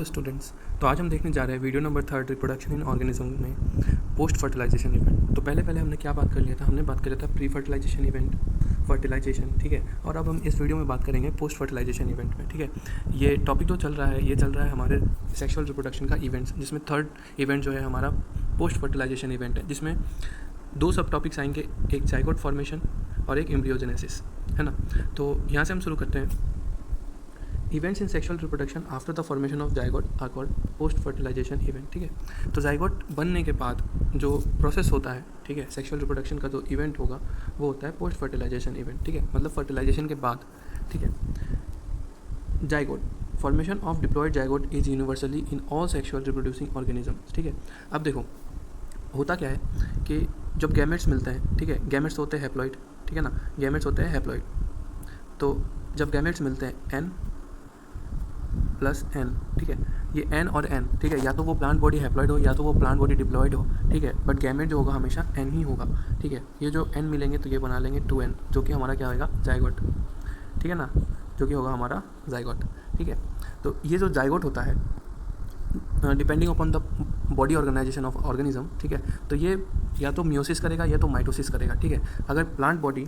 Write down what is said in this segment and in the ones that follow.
Students, तो आज हम देखने जा रहे हैं video number 3 reproduction in organism में पोस्ट फर्टिलाइजेशन इवेंट। तो पहले हमने क्या बात कर लिया था? हमने बात कर लिया था प्री फर्टिलाइजेशन इवेंट, फर्टिलाइजेशन, ठीक है। और अब हम इस वीडियो में बात करेंगे पोस्ट फर्टिलाइजेशन इवेंट में, ठीक है। ये टॉपिक जो चल रहा है, ये चल रहा है हमारे सेक्सुअल रिप्रोडक्शन का इवेंट्स, जिसमें थर्ड इवेंट जो है हमारा पोस्ट फर्टिलाइजेशन इवेंट है, जिसमें दो सब टॉपिक्स आएंगे, एक जाइगोट फॉर्मेशन और एक एम्ब्रियोजेनेसिस, है ना। तो यहाँ से हम शुरू करते हैं। Events in sexual reproduction after the formation of zygote are called post fertilisation event, ठीक है। तो जाइगोट बनने के बाद जो प्रोसेस होता है, ठीक है, सेक्सुअल रिप्रोडक्शन का जो इवेंट होगा वो होता है पोस्ट फर्टिलाइजेशन इवेंट, ठीक है, मतलब फर्टिलाइजेशन के बाद, ठीक है। Zygote formation of diploid zygote is universally in all sexual reproducing organisms, ठीक है। अब देखो होता क्या है कि जब गैमेट्स मिलते हैं, ठीक है, गैमेट्स होते हैं हैप्लॉइड, ठीक है ना, गैमेट्स होते हैं हैप्लॉइड। तो जब गैमेट्स मिलते हैं एन प्लस एन, ठीक है, ये एन और एन, ठीक है, या तो वो प्लांट बॉडी हैप्लॉइड हो या तो वो प्लांट बॉडी डिप्लॉयड हो, ठीक है, बट गैमेट जो होगा हमेशा एन ही होगा, ठीक है। ये जो एन मिलेंगे तो ये बना लेंगे 2n, जो कि हमारा क्या होगा, जाइगोट, ठीक है ना, जो कि होगा हमारा जाइगोट, ठीक है। तो ये जो जाइगोट होता है depending upon the body organisation of organism, ठीक है, तो ये या तो मियोसिस करेगा या तो माइटोसिस करेगा, ठीक है। अगर प्लांट बॉडी,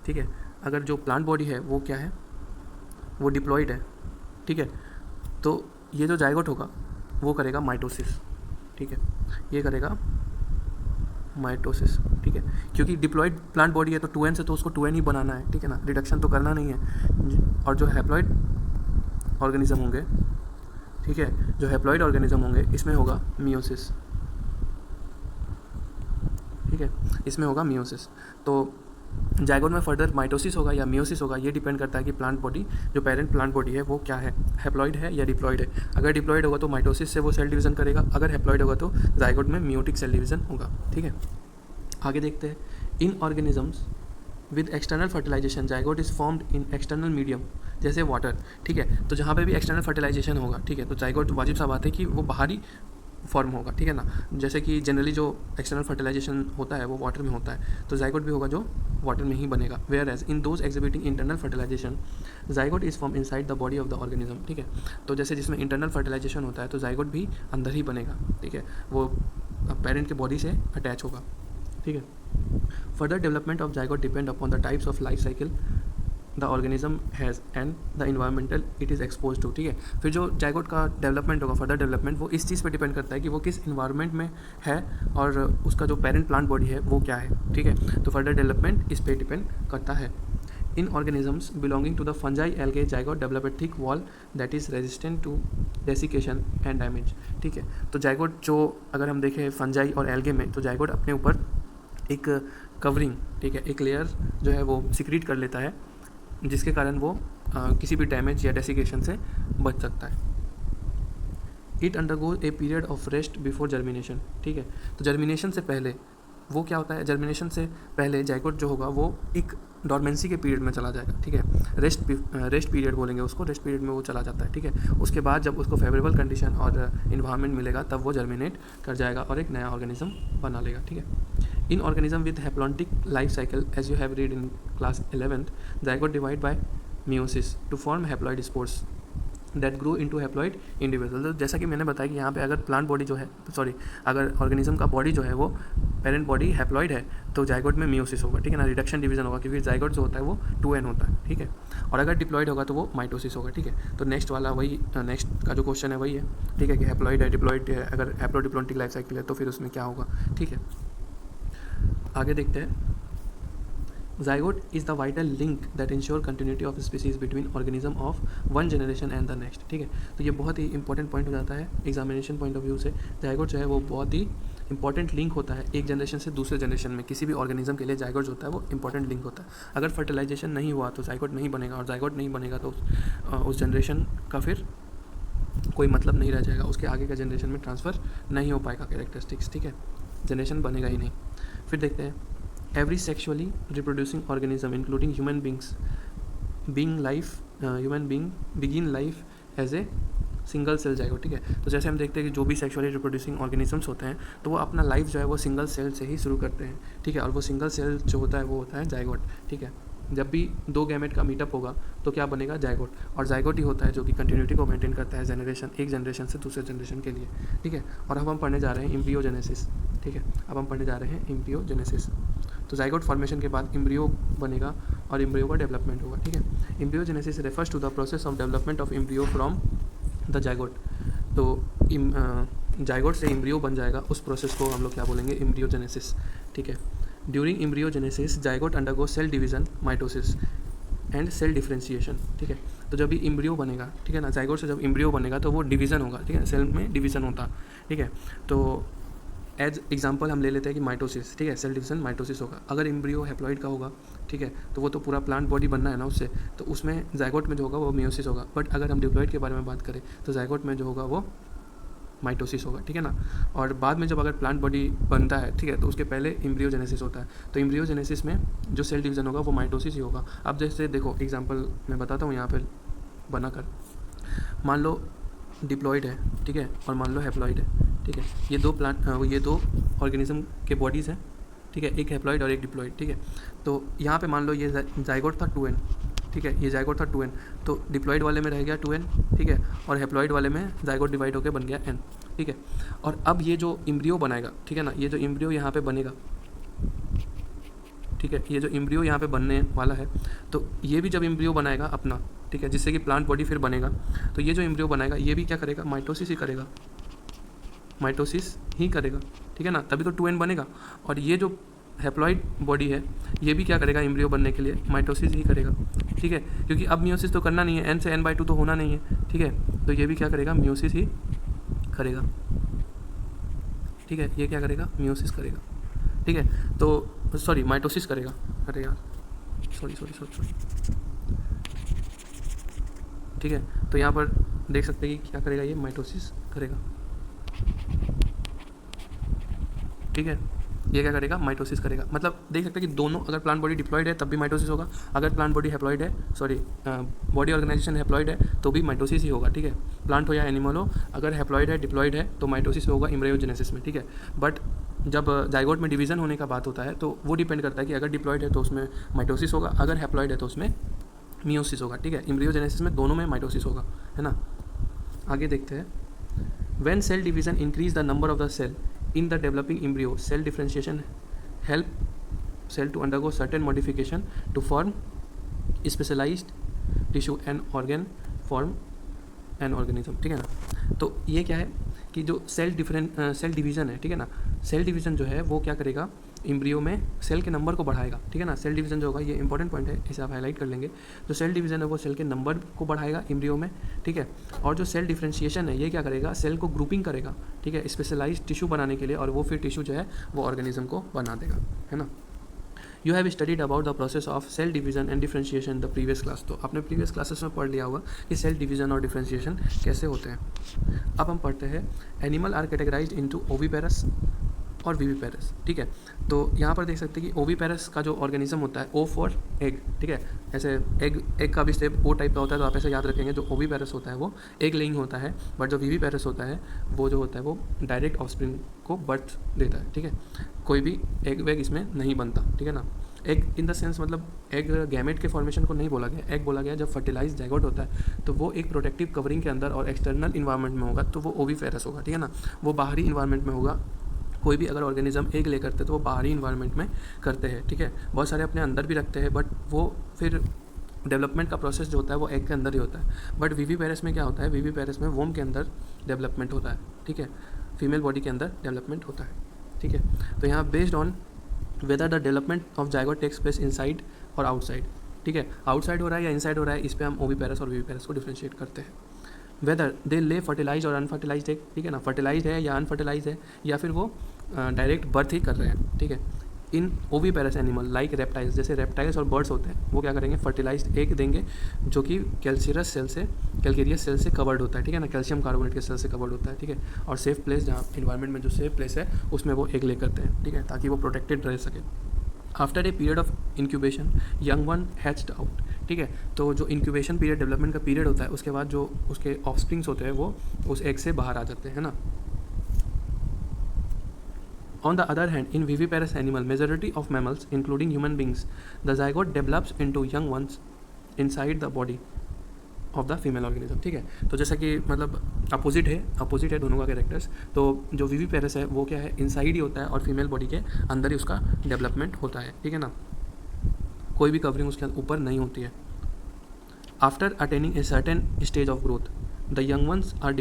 ठीक है, अगर जो प्लांट बॉडी है वो क्या है, वो डिप्लॉयड है, ठीक है, तो ये जो जाइगोट होगा वो करेगा माइटोसिस, ठीक है, ये करेगा माइटोसिस, ठीक है, क्योंकि डिप्लॉयड प्लांट बॉडी है तो 2n से तो उसको 2n ही बनाना है, ठीक है ना, रिडक्शन तो करना नहीं है। और जो हैप्लॉइड ऑर्गेनिज्म होंगे, ठीक है, जो हैप्लॉइड ऑर्गेनिज्म होंगे इसमें होगा मियोसिस, ठीक है, इसमें होगा मियोसिस। तो जाइगोट में फर्दर माइटोसिस होगा या मियोसिस होगा, ये डिपेंड करता है कि प्लांट बॉडी, जो पेरेंट प्लांट बॉडी है वो क्या है, हैप्लॉइड है या डिप्लॉयड है। अगर डिप्लॉयड होगा तो माइटोसिस से वो सेल डिवीजन करेगा, अगर हैप्लॉइड होगा तो जाइगोट में मियोटिक सेल डिवीजन होगा, ठीक है। आगे देखते हैं। In organisms with external fertilisation zygote is formed in external medium, जैसे वाटर, ठीक है। तो जहाँ पे भी एक्सटर्नल फर्टिलाइजेशन होगा, ठीक है, तो जाइगोट वाजिब सा बात है कि वो बाहरी फॉर्म होगा, ठीक है ना। जैसे कि जनरली जो एक्सटर्नल फर्टिलाइजेशन होता है वो वाटर में होता है, तो जाइगोट भी होगा जो वाटर में ही बनेगा। Whereas in those exhibiting internal fertilisation zygote is form inside the body of the organism, ठीक है। तो जैसे जिसमें इंटरनल फर्टिलाइजेशन होता है तो जाइगोट भी अंदर ही बनेगा, ठीक है, वो पेरेंट के बॉडी से अटैच होगा, ठीक है। Further development of zygote depend upon the types of life cycle the organism has and the environmental it is expose to, ठीक है। फिर जो जाइगोट का डेवलपमेंट होगा, फर्दर डेवलपमेंट, वो इस चीज़ पे डिपेंड करता है कि वो किस इन्वायरमेंट में है और उसका जो पेरेंट प्लांट बॉडी है वो क्या है, ठीक है। तो फर्दर डेवलपमेंट इस पे डिपेंड करता है। In organisms belonging to the fungi algae zygote develop a thick wall that is resistant to desiccation and damage, ठीक है। तो जाइगोट जो अगर हम देखें फंजाई और एल्गे में, तो जाइगोट अपने ऊपर एक कवरिंग, ठीक है, एक लेयर जो है वो सिक्रीट कर लेता है, जिसके कारण वो किसी भी डैमेज या डेसिकेशन से बच सकता है। It undergoes a period of rest before germination, ठीक है। तो जर्मिनेशन से पहले वो क्या होता है, जर्मिनेशन से पहले जाइगोट जो होगा वो एक डॉर्मेंसी के पीरियड में चला जाएगा, ठीक है, रेस्ट पीरियड बोलेंगे उसको, रेस्ट पीरियड में वो चला जाता है, ठीक है। उसके बाद जब उसको फेवरेबल कंडीशन और इन्वायरमेंट मिलेगा तब वो जर्मिनेट कर जाएगा और एक नया ऑर्गेनिज्म बना लेगा, ठीक है। In organism with haplontic life cycle, as you have read in class 11th, zygote divide by meiosis to form haploid spores that grow into haploid individual। तो जैसा कि मैंने बताया कि यहाँ पे अगर प्लांट बॉडी जो है, अगर ऑर्गेनिज्म का बॉडी जो है वो पेरेंट बॉडी हैप्लॉइड है तो जाइगोट में मियोसिस होगा, ठीक है ना, रिडक्शन डिवीजन होगा, क्योंकि जाइगोट जो होता है वो 2n होता है, ठीक है। और अगर डिप्लॉइड होगा तो वो माइटोसिस होगा, ठीक है। तो नेक्स्ट वाला वही, नेक्स्ट का जो क्वेश्चन है वही है, ठीक है, कि हैप्लॉइड है, डिप्लॉइड है, अगर हैप्लोडिप्लॉन्टिक लाइफ साइकिल है तो फिर उसमें क्या होगा, ठीक है। आगे देखते हैं। Zygote is the vital link that ensure continuity of species between organism of one generation and the next, ठीक है। तो ये बहुत ही इंपॉर्टेंट पॉइंट हो जाता है एग्जामिनेशन पॉइंट ऑफ व्यू से। जाइगोट जो है वो बहुत ही इंपॉर्टेंट लिंक होता है एक जनरेशन से दूसरे जनरेशन में, किसी भी ऑर्गेनिज्म के लिए जाइगोट जो होता है वो इंपॉर्टेंट लिंक होता है। अगर फर्टिलाइजेशन नहीं हुआ तो जाइगोट नहीं बनेगा, और जाइगोट नहीं बनेगा तो उस जनरेशन का फिर कोई मतलब नहीं रह जाएगा, उसके आगे का जनरेशन में ट्रांसफ़र नहीं हो पाएगा कैरेक्टरिस्टिक्स, ठीक है, जनरेशन बनेगा ही नहीं। फिर देखते हैं। Every sexually reproducing organism including human beings begin life as a single cell zygote, ठीक है। तो जैसे हम देखते हैं कि जो भी सेक्शुअली रिप्रोड्यूसिंग ऑर्गेनिजम्स होते हैं तो वो अपना लाइफ जो है वो सिंगल सेल से ही शुरू करते हैं, ठीक है, और वो सिंगल सेल जो होता है वो होता है जाइगोट, ठीक है। जब भी दो गैमेट का मीटअप होगा तो क्या बनेगा, जाइगोट। और जाइगोट ही होता है जो कि कंटिन्यूटी को मेंटेन करता है जनरेशन, एक जनरेशन से दूसरे जनरेशन के लिए, ठीक है। और अब हम पढ़ने जा रहे हैं एम्ब्रियोजेनेसिस, ठीक है। अब हम पढ़ने जा रहे हैं एम्ब्रियोजेनेसिस। तो जाइगोट फॉर्मेशन के बाद एम्ब्रियो बनेगा और एम्ब्रियो का डेवलपमेंट होगा, ठीक है। Embryogenesis refers to the process of development of embryo from the zygote. तो जाइगोट से एम्ब्रियो बन जाएगा, उस प्रोसेस को हम लोग क्या बोलेंगे, एम्ब्रियोजेनेसिस, ठीक है। During embryogenesis zygote undergo cell division, mitosis and cell differentiation, ठीक है। तो जब भी एम्ब्रियो बनेगा, ठीक है ना, जाइगोट से जब एम्ब्रियो बनेगा तो वो डिवीज़न होगा, ठीक है, सेल में डिवीज़न होता, ठीक है। तो एज एग्जांपल हम ले लेते हैं कि माइटोसिस, ठीक है, सेल डिवीजन माइटोसिस होगा। अगर एम्ब्रियो हैप्लॉइड का होगा, ठीक है, तो वो तो पूरा प्लांट बॉडी बनना है ना उससे, तो उसमें जाइगोट में जो होगा वो मियोसिस होगा। बट अगर हम डिप्लॉइड के बारे में बात करें तो जाइगोट में जो होगा वो माइटोसिस होगा, ठीक है ना। और बाद में जब अगर प्लांट बॉडी बनता है, ठीक है, तो उसके पहले एम्ब्रियोजेनेसिस होता है। तो एम्ब्रियोजेनेसिस में जो सेल डिवीज़न होगा वो माइटोसिस ही होगा। अब जैसे देखो एग्जांपल मैं बताता हूँ यहाँ पर बनाकर, मान लो डिप्लॉइड है, ठीक है, और मान लो हैप्लॉइड है, ठीक है। ये दो ऑर्गेनिज्म के बॉडीज़ हैं, ठीक है, एक हैप्लॉइड और एक डिप्लॉइड, ठीक है। तो यहाँ पे मान लो ये जाइगोट था 2n, ठीक है, ये जाइगोट था 2n, तो डिप्लॉइड वाले में रह गया 2n, ठीक है, और हैप्लॉइड वाले में जाइगोट डिवाइड होकर बन गया n, ठीक है। और अब ये जो एम्ब्रियो बनाएगा, ठीक है ना, ये जो एम्ब्रियो यहाँ पे बनेगा, ठीक है, ये जो एम्ब्रियो यहाँ पे बनने वाला है, तो ये भी जब एम्ब्रियो बनाएगा अपना, ठीक है, जिससे कि प्लांट बॉडी फिर बनेगा, तो ये जो एम्ब्रियो बनाएगा ये भी क्या करेगा, माइटोसिस ही करेगा, माइटोसिस ही करेगा, ठीक है ना, तभी तो 2n बनेगा। और ये जो हैप्लॉइड बॉडी है ये भी क्या करेगा, एम्ब्रियो बनने के लिए माइटोसिस ही करेगा, ठीक है, क्योंकि अब मियोसिस तो करना नहीं है, n से n/2 तो होना नहीं है, ठीक है, तो ये भी क्या करेगा, मियोसिस ही करेगा, ठीक है, ये क्या करेगा, मियोसिस करेगा, ठीक है। तो सॉरी माइटोसिस करेगा, अरे यार सॉरी, ठीक है। तो यहाँ पर देख सकते हैं कि क्या करेगा, ये माइटोसिस करेगा, ठीक है, ये क्या करेगा, माइटोसिस करेगा। मतलब देख सकते हैं कि दोनों, अगर प्लांट बॉडी डिप्लॉइड है तब भी माइटोसिस होगा, अगर प्लांट बॉडी हैप्लॉइड है, सॉरी बॉडी ऑर्गेनाइजेशन हैप्लॉइड है तो भी माइटोसिस ही होगा, ठीक है। प्लांट हो या एनिमल हो, अगर हैप्लॉइड है, डिप्लॉइड है तो माइटोसिस होगा एम्ब्रियोजेनेसिस में, ठीक है। बट जब जाइगोट में डिवीज़न होने का बात होता है तो वो डिपेंड करता है कि अगर डिप्लॉइड है तो उसमें माइटोसिस होगा, अगर हैप्लॉइड है तो उसमें मियोसिस होगा, ठीक है। एम्ब्रियोजेनेसिस में दोनों में माइटोसिस होगा, है ना। आगे देखते हैं, when cell division increase the number of the cell in the developing embryo, cell differentiation help cell to undergo certain modification to form specialized tissue and organ form an organism, ठीक है ना। तो ये क्या है कि जो सेल डिवीज़न है, ठीक है ना, सेल डिवीज़न जो है वो क्या करेगा, एम्ब्रियो में सेल के नंबर को बढ़ाएगा, ठीक है ना। सेल डिवीज़न जो होगा, ये इंपॉर्टेंट पॉइंट है, इसे आप हाईलाइट कर लेंगे। जो सेल डिवीज़न है वो सेल के नंबर को बढ़ाएगा एम्ब्रियो में, ठीक है। और जो सेल डिफ्रेंशिएशन है ये क्या करेगा, सेल को ग्रुपिंग करेगा, ठीक है, स्पेशलाइज्ड टिश्यू बनाने के लिए, और वो फिर टिश्यू जो है वो ऑर्गेनिज्म को बना देगा, है ना। You have studied about the process of cell division and differentiation the previous class. तो आपने प्रीवियस क्लासेस में पढ़ लिया होगा कि सेल डिवीजन और डिफ्रेंशिएशन कैसे होते हैं। अब हम पढ़ते हैं, animal are categorised into oviparous और विविपेरस, ठीक है। तो यहाँ पर देख सकते हैं कि ओविपेरस का जो ऑर्गेनिज्म होता है, ओ फॉर एग, ठीक है, ऐसे एग का भी स्टेप ओ टाइप का होता है, तो आप ऐसे याद रखेंगे। जो ओविपेरस होता है वो एग लेइंग होता है, बट जो विविपेरस होता है वो जो होता है वो डायरेक्ट ऑफस्प्रिंग को बर्थ देता है, ठीक है। कोई भी एग वेग इसमें नहीं बनता, ठीक है ना। एग इन द सेंस मतलब एग गैमेट के फॉर्मेशन को नहीं बोला गया, एग बोला गया जब फर्टिलाइज जाइगोट होता है तो वो एक प्रोटेक्टिव कवरिंग के अंदर और एक्सटर्नल इन्वायरमेंट में होगा, तो वो ओविपेरस होगा, ठीक है ना। वो बाहरी इन्वायरमेंट में होगा। कोई भी अगर ऑर्गेनिज्म एग ले करते तो वो बाहरी इन्वायरमेंट में करते हैं, ठीक है। बहुत सारे अपने अंदर भी रखते हैं, बट वो फिर डेवलपमेंट का प्रोसेस जो होता है वो एग के अंदर ही होता है। बट विविपेरस में क्या होता है, विविपेरस में वोम के अंदर डेवलपमेंट होता है, ठीक है, फीमेल बॉडी के अंदर डेवलपमेंट होता है, ठीक है। तो यहाँ based on whether the development of zygote takes place inside और आउटसाइड, ठीक है, आउटसाइड हो रहा है या इनसाइड हो रहा है, इस पर हम ओविपेरस और विविपेरस को डिफ्रेंशिएट करते हैं। वेदर दे ले फर्टिलाइज और अनफर्टिलाइज एग, ठीक है ना, फर्टिलाइज है या अनफर्टिलाइज है, या फिर वो डायरेक्ट बर्थ ही कर रहे हैं, ठीक है। इन ओविपेरस एनिमल लाइक रेप्टाइल्स, जैसे रेप्टाइल्स और बर्ड्स होते हैं, वो क्या करेंगे, फर्टिलाइज्ड एग देंगे जो कि कैल्शियस सेल से कवर्ड होता है, ठीक है ना, कैल्शियम कार्बोनेट के सेल से कवर्ड होता है, ठीक है। और सेफ प्लेस, जहाँ इन्वायरमेंट में जो सेफ प्लेस है उसमें वो एग ले करते हैं, ठीक है, ताकि वो प्रोटेक्टेड रह सके। After a period of incubation young one hatched out, ठीक है। तो जो इंक्यूबेशन पीरियड, डेवलपमेंट का पीरियड होता है, उसके बाद जो उसके ऑफस्प्रिंग्स होते हैं वो उस एग से बाहर आ जाते हैं, है ना। On the other hand, in viviparous animal, majority of mammals, including human beings, the zygote develops into young ones inside the body of the female organism. ठीक है, तो जैसा कि मतलब अपोजिट है दोनों का कैरेक्टर्स. तो जो विविपेरस है वो क्या है, इनसाइड ही होता है और फीमेल बॉडी के अंदर ही उसका डेवलपमेंट होता है. ठीक है ना, कोई भी कवरिंग उसके ऊपर नहीं होती है. After attaining a certain stage of growth, the young ones are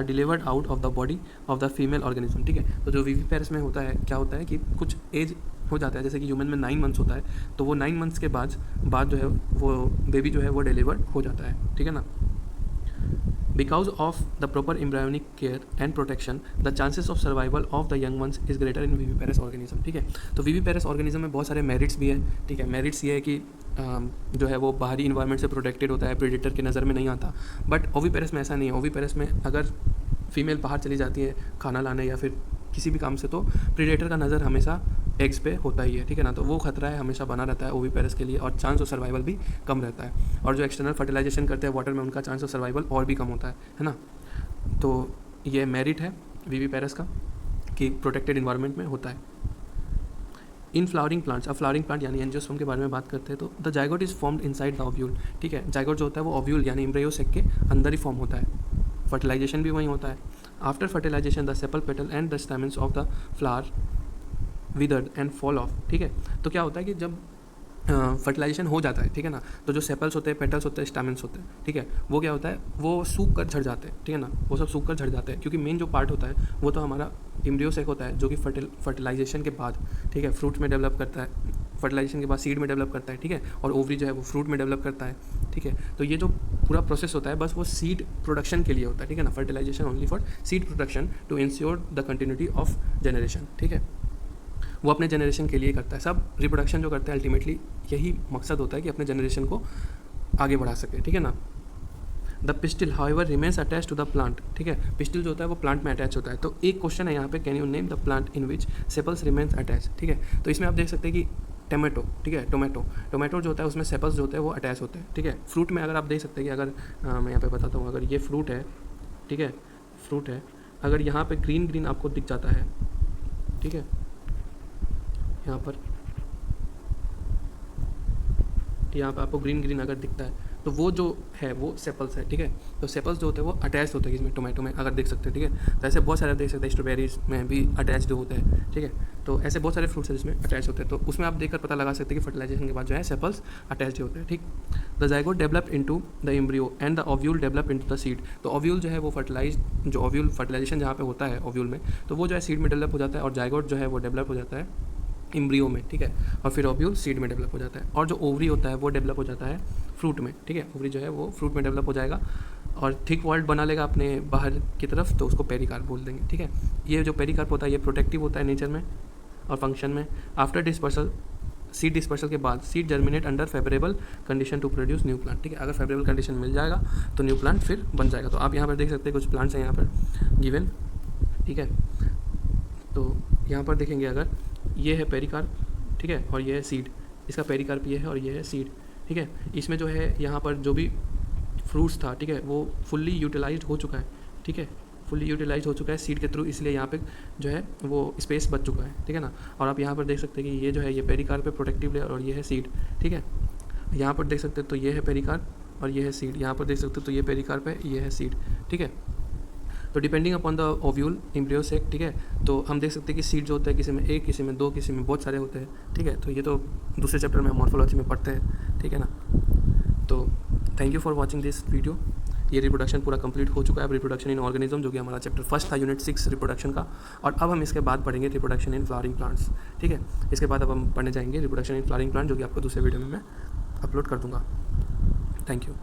delivered out of the body of the female organism. ठीक है, तो जो विविपेरस में होता है क्या होता है कि कुछ एज हो जाता है, जैसे कि ह्यूमन में 9 मंथ्स होता है, तो वो 9 मंथ्स के बाद जो है वो बेबी जो है वो डिलीवर्ड हो जाता है. ठीक है ना. Because of the proper embryonic care and protection, the chances of survival of the young once is greater in viviparous organism. ठीक है, तो विविपेरस ऑर्गेनिज्म में बहुत सारे मेरिट्स भी है. ठीक है, मेरिट्स ये है कि जो है वो बाहरी इन्वायरमेंट से प्रोटेक्टेड होता है, प्रेडेटर की नज़र में नहीं आता. बट ओविपेरस में ऐसा नहीं है. ओविपेरस में अगर फीमेल बाहर चली जाती है खाना लाने या फिर किसी भी काम से, तो प्रेडेटर का नज़र हमेशा एग्स पे होता ही है. ठीक है ना, तो वो खतरा है हमेशा बना रहता है ओविपेरस के लिए, और चांस ऑफ सर्वाइवल भी कम रहता है. और जो एक्सटर्नल फर्टिलाइजेशन करते हैं वाटर में, उनका चांस ऑफ सर्वाइवल और भी कम होता है ना. तो ये मेरिट है विविपेरस का कि प्रोटेक्टेड इन्वायरमेंट में होता है. इन फ्लावरिंग प्लांट्स, अब फ्लावरिंग प्लांट यानी एंजियोस्पर्म के बारे में बात करते हैं, तो the zygote is formed inside the ovule. ठीक है, जाइगोट जो होता है वो ओव्यूल यानी एम्ब्रियो सेक के अंदर ही फॉर्म होता है. फर्टिलाइजेशन भी वहीं होता है. After fertilisation the sepal petal and the stamens of the flower withered and fall off. ठीक है, तो क्या होता है कि जब फर्टिलाइजेशन हो जाता है, ठीक है ना, तो जो सेपल्स होते हैं, पेटल्स होते हैं, स्टैमेंस होते हैं, ठीक है, वो क्या होता है, वो सूख कर झड़ जाते हैं. ठीक है ना, वो सब सूख कर झड़ जाते हैं, क्योंकि मेन जो पार्ट होता है वो तो हमारा एम्ब्रियो सेक होता है, जो कि फर्टिलाइजेशन के बाद, ठीक है, फ्रूट में डेवलप करता है, फर्टिलाइजेशन के बाद सीड में डेवलप करता है. ठीक है, और ओवरी जो है वो फ्रूट में डेवलप करता है. ठीक है, तो ये जो पूरा प्रोसेस होता है बस वो सीड प्रोडक्शन के लिए होता है. ठीक है ना, fertilisation only for seed production to ensure the continuity of generation. ठीक है, वो अपने जनरेशन के लिए करता है. सब रिप्रोडक्शन जो करते हैं अल्टीमेटली यही मकसद होता है कि अपने जनरेशन को आगे बढ़ा सके. ठीक है ना. The pistil however remains attach to the plant. ठीक है, पिस्टिल जो होता है वो प्लांट में अटैच होता है. तो एक क्वेश्चन है यहाँ पे, can you name the plant in which sepals remains attach. ठीक है, तो इसमें आप देख सकते हैं कि टोमेटो, ठीक है, टोमेटो जो होता है उसमें सेपल्स जो होते हैं वो अटैच होते हैं. ठीक है, फ्रूट में अगर आप देख सकते हैं कि अगर मैं यहाँ पे बताता हूँ, अगर ये फ्रूट है, ठीक है, फ्रूट है, अगर यहाँ पे ग्रीन आपको दिख जाता है, ठीक है, यहाँ पर आपको ग्रीन अगर दिखता है तो वो जो है वो सेपल्स है. ठीक है, तो सेपल्स जो होते हैं वो अटैच होते हैं इसमें टोमेटो में, अगर देख सकते हैं. ठीक है, तो ऐसे बहुत सारे देख सकते हैं, स्ट्रॉबेरीज में भी अटैच होते हैं. ठीक है, तो ऐसे बहुत सारे फ्रूट्स हैं जिसमें अटैच होते हैं, तो उसमें आप देखकर पता लगा सकते हैं कि फर्टिलाइजेशन के बाद जो है सेपल्स अटैच होते हैं. ठीक, the zygote develop into the embryo and the ovule develop into the seed. तो ओव्यूल जो है वो ओव्यूल फर्टिलाइजेशन जहाँ पे होता है ओव्यूल में, तो वो जो है सीड में डेवलप हो जाता है, और जाइगोट जो है वो डेवलप हो जाता है एम्ब्रियो में. ठीक है, और फिर ओव्यूल सीड में डेवलप हो जाता है, और जो ओवरी होता है वो डेवलप हो जाता है फ्रूट में. ठीक है, ओवरी जो है वो फ्रूट में डेवलप हो जाएगा और थिक वॉल्ड बना लेगा अपने बाहर की तरफ, तो उसको पेरिकार्प बोल देंगे. ठीक है, ये जो पेरिकार्प होता है ये प्रोटेक्टिव होता है नेचर में और फंक्शन में. आफ्टर डिस्पर्सल, सीड डिस्पर्सल के बाद seed germinate under favourable condition to produce new plant. ठीक है, अगर फेवरेबल कंडीशन मिल जाएगा तो न्यू प्लांट फिर बन जाएगा. तो आप यहाँ पर देख सकते हैं कुछ प्लांट्स हैं यहाँ पर गिवन. ठीक है, तो यहाँ पर देखेंगे अगर ये है पेरिकार्प, ठीक है, और ये है सीड, इसका पेरिकार्प ये है और ये है सीड. ठीक है, इसमें जो है यहाँ पर जो भी फ्रूट्स था, ठीक है, वो फुल्ली यूटिलाइज्ड हो चुका है. ठीक है, फुल्ली यूटिलाइज हो चुका है सीड के थ्रू, इसलिए यहाँ पे जो है वो स्पेस बच चुका है. ठीक है ना, और आप यहाँ पर देख सकते हैं कि ये जो है ये पेरिकार्प है, प्रोटेक्टिव लेयर, और ये है सीड. ठीक है, यहाँ पर देख सकते हैं तो ये है पेरिकार्प और ये है सीड. यहाँ पर देख सकते हैं तो ये पेरिकार्प है, ये है सीड. ठीक है, तो depending upon the ovule embryo sac. ठीक है, तो हम देख सकते हैं कि सीड जो होता है किसी में एक, किसी में दो, किसी में बहुत सारे होते हैं. ठीक है, तो ये तो दूसरे चैप्टर में मॉर्फोलॉजी में पढ़ते हैं. ठीक है ना, तो thank you for watching this video. ये रिप्रोडक्शन पूरा कंप्लीट हो चुका है. अब रिप्रोडक्शन इन ऑर्गेनिज्म जो कि हमारा चैप्टर फर्स्ट था, यूनिट 6 रिप्रोडक्शन का, और अब हम इसके बाद पढ़ेंगे रिप्रोडक्शन इन फ्लावरिंग प्लांट्स. ठीक है, इसके बाद अब हम पढ़ने जाएंगे रिप्रोडक्शन इन फ्लावरिंग प्लांट, जो कि आपको दूसरे वीडियो में मैं अपलोड कर दूँगा. Thank you.